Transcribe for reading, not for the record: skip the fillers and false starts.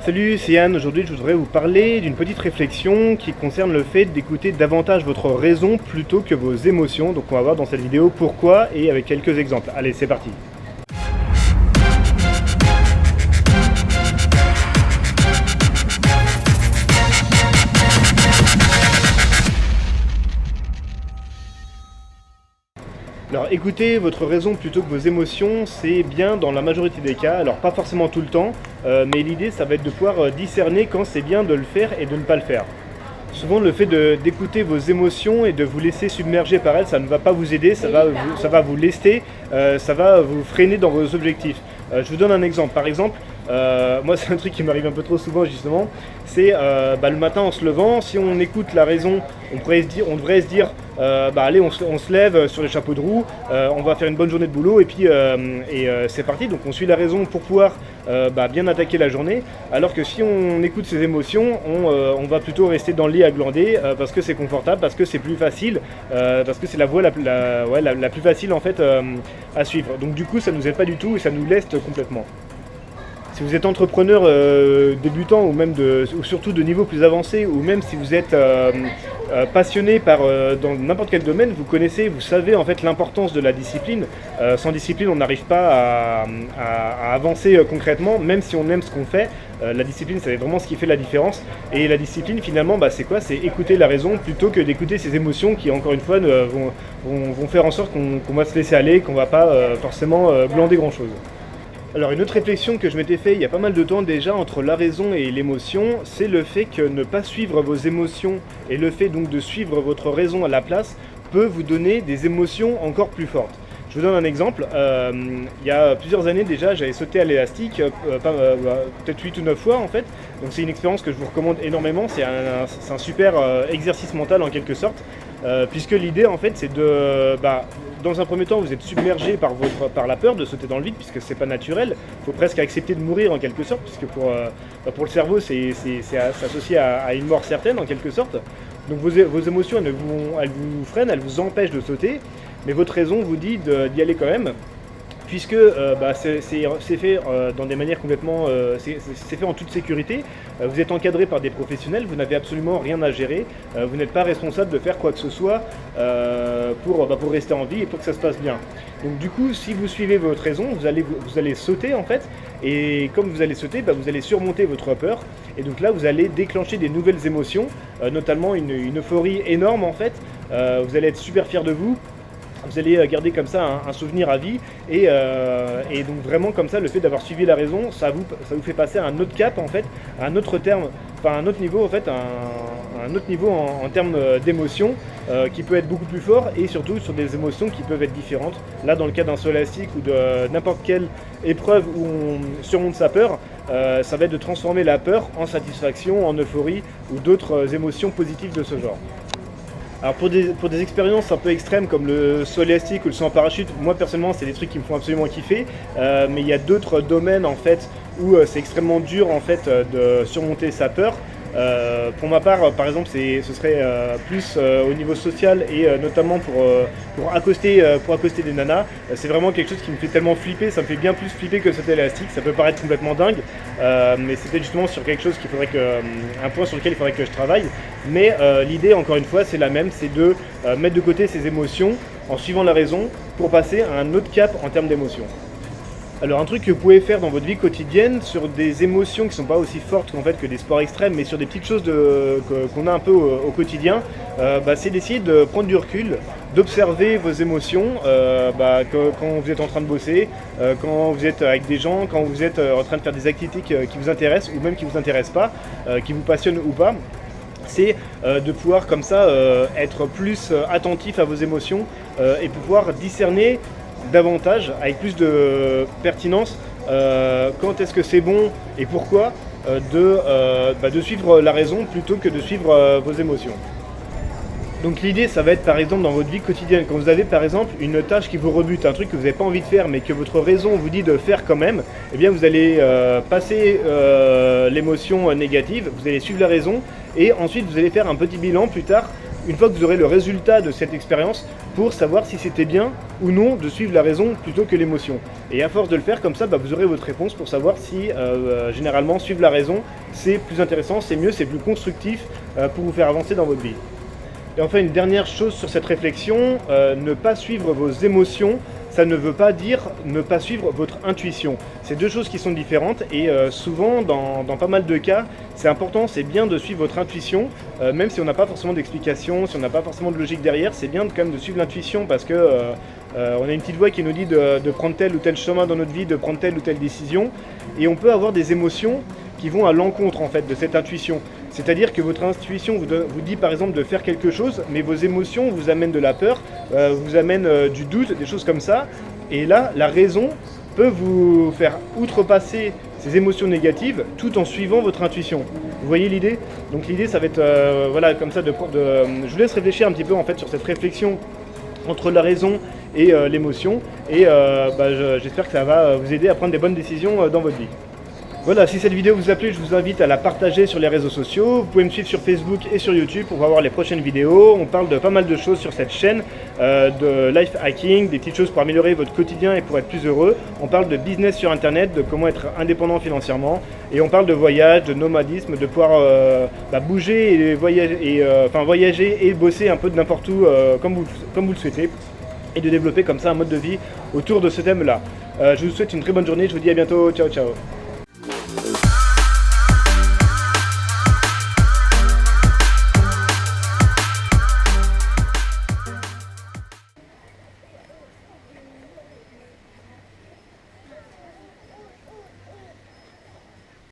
Salut, c'est Yann. Aujourd'hui, je voudrais vous parler d'une petite réflexion qui concerne le fait d'écouter davantage votre raison plutôt que vos émotions. Donc, on va voir dans cette vidéo pourquoi et avec quelques exemples. Allez, c'est parti. Alors écoutez votre raison plutôt que vos émotions, c'est bien dans la majorité des cas, alors pas forcément tout le temps, mais l'idée ça va être de pouvoir discerner quand c'est bien de le faire et de ne pas le faire. Souvent le fait d'écouter vos émotions et de vous laisser submerger par elles, ça ne va pas vous aider, ça va vous lester, ça va vous freiner dans vos objectifs. Je vous donne un exemple, par exemple, moi c'est un truc qui m'arrive un peu trop souvent justement, c'est le matin en se levant, si on écoute la raison, on devrait se dire allez on se lève sur les chapeaux de roue, on va faire une bonne journée de boulot et puis c'est parti, donc on suit la raison pour pouvoir bien attaquer la journée, alors que si on écoute ses émotions, on va plutôt rester dans le lit à glander parce que c'est confortable, parce que c'est plus facile, parce que c'est la voie la plus facile en fait à suivre. Donc du coup ça nous aide pas du tout et ça nous leste complètement. Si vous êtes entrepreneur débutant ou surtout de niveau plus avancé, ou même si vous êtes passionné dans n'importe quel domaine, vous savez en fait l'importance de la discipline. Sans discipline, on n'arrive pas à avancer concrètement, même si on aime ce qu'on fait. La discipline, c'est vraiment ce qui fait la différence. Et la discipline, finalement, c'est quoi? C'est écouter la raison plutôt que d'écouter ses émotions qui, encore une fois, vont faire en sorte qu'on va se laisser aller, qu'on va pas forcément glander grand-chose. Alors une autre réflexion que je m'étais fait il y a pas mal de temps déjà entre la raison et l'émotion, c'est le fait que ne pas suivre vos émotions et le fait donc de suivre votre raison à la place peut vous donner des émotions encore plus fortes. Je vous donne un exemple, il y a plusieurs années déjà j'avais sauté à l'élastique, peut-être 8 ou 9 fois en fait, donc c'est une expérience que je vous recommande énormément, c'est un super exercice mental en quelque sorte, puisque l'idée en fait c'est dans un premier temps, vous êtes submergé par la peur de sauter dans le vide, puisque c'est pas naturel. Il faut presque accepter de mourir en quelque sorte, puisque pour le cerveau, c'est associé à une mort certaine en quelque sorte. Donc vos émotions, elles vous freinent, elles vous empêchent de sauter, mais votre raison vous dit d'y aller quand même. Puisque c'est fait dans des manières complètement... c'est fait en toute sécurité, vous êtes encadré par des professionnels, vous n'avez absolument rien à gérer, vous n'êtes pas responsable de faire quoi que ce soit pour rester en vie et pour que ça se passe bien. Donc du coup, si vous suivez votre raison, vous allez sauter en fait, et comme vous allez sauter, vous allez surmonter votre peur, et donc là vous allez déclencher des nouvelles émotions, notamment une euphorie énorme en fait, vous allez être super fier de vous. Vous allez garder comme ça un souvenir à vie et donc vraiment comme ça le fait d'avoir suivi la raison ça vous fait passer à un autre cap en fait, à un autre terme, enfin un autre niveau en fait, un autre niveau en termes d'émotion qui peut être beaucoup plus fort et surtout sur des émotions qui peuvent être différentes. Là dans le cas d'un saut élastique ou de n'importe quelle épreuve où on surmonte sa peur, ça va être de transformer la peur en satisfaction, en euphorie ou d'autres émotions positives de ce genre. Alors pour des expériences un peu extrêmes comme le saut élastique ou le saut en parachute, moi personnellement c'est des trucs qui me font absolument kiffer, mais il y a d'autres domaines en fait où c'est extrêmement dur en fait de surmonter sa peur. Pour ma part, par exemple, ce serait plus au niveau social et notamment pour accoster des nanas. C'est vraiment quelque chose qui me fait tellement flipper, ça me fait bien plus flipper que cet élastique. Ça peut paraître complètement dingue, mais c'était justement sur quelque chose un point sur lequel il faudrait que je travaille. Mais l'idée, encore une fois, c'est la même, c'est de mettre de côté ses émotions en suivant la raison pour passer à un autre cap en termes d'émotions. Alors un truc que vous pouvez faire dans votre vie quotidienne sur des émotions qui ne sont pas aussi fortes qu'en fait que des sports extrêmes, mais sur des petites choses qu'on a un peu au quotidien, c'est d'essayer de prendre du recul, d'observer vos émotions quand vous êtes en train de bosser, quand vous êtes avec des gens, quand vous êtes en train de faire des activités qui vous intéressent ou même qui ne vous intéressent pas, qui vous passionnent ou pas. C'est de pouvoir comme ça être plus attentif à vos émotions et pouvoir discerner davantage, avec plus de pertinence, quand est-ce que c'est bon et pourquoi de suivre la raison plutôt que de suivre vos émotions. Donc l'idée ça va être par exemple dans votre vie quotidienne, quand vous avez par exemple une tâche qui vous rebute, un truc que vous n'avez pas envie de faire mais que votre raison vous dit de faire quand même, eh bien vous allez passer l'émotion négative, vous allez suivre la raison et ensuite vous allez faire un petit bilan plus tard une fois que vous aurez le résultat de cette expérience pour savoir si c'était bien ou non de suivre la raison plutôt que l'émotion. Et à force de le faire comme ça, vous aurez votre réponse pour savoir si généralement suivre la raison c'est plus intéressant, c'est mieux, c'est plus constructif pour vous faire avancer dans votre vie. Et enfin, une dernière chose sur cette réflexion, ne pas suivre vos émotions, ça ne veut pas dire ne pas suivre votre intuition. C'est deux choses qui sont différentes et souvent, dans pas mal de cas, c'est important, c'est bien de suivre votre intuition, même si on n'a pas forcément d'explication, si on n'a pas forcément de logique derrière, c'est bien quand même de suivre l'intuition parce que on a une petite voix qui nous dit de prendre tel ou tel chemin dans notre vie, de prendre telle ou telle décision, et on peut avoir des émotions qui vont à l'encontre en fait de cette intuition. C'est-à-dire que votre intuition vous dit par exemple de faire quelque chose, mais vos émotions vous amènent de la peur, vous amènent du doute, des choses comme ça. Et là, la raison peut vous faire outrepasser ces émotions négatives tout en suivant votre intuition. Vous voyez l'idée? Donc l'idée, ça va être voilà, comme ça. Je vous laisse réfléchir un petit peu en fait sur cette réflexion entre la raison et l'émotion. Et j'espère que ça va vous aider à prendre des bonnes décisions dans votre vie. Voilà, si cette vidéo vous a plu, je vous invite à la partager sur les réseaux sociaux. Vous pouvez me suivre sur Facebook et sur YouTube pour voir les prochaines vidéos. On parle de pas mal de choses sur cette chaîne, de life hacking, des petites choses pour améliorer votre quotidien et pour être plus heureux. On parle de business sur internet, de comment être indépendant financièrement. Et on parle de voyage, de nomadisme, de pouvoir bouger et voyager et bosser un peu de n'importe où comme vous le souhaitez. Et de développer comme ça un mode de vie autour de ce thème-là. Je vous souhaite une très bonne journée, je vous dis à bientôt, ciao ciao.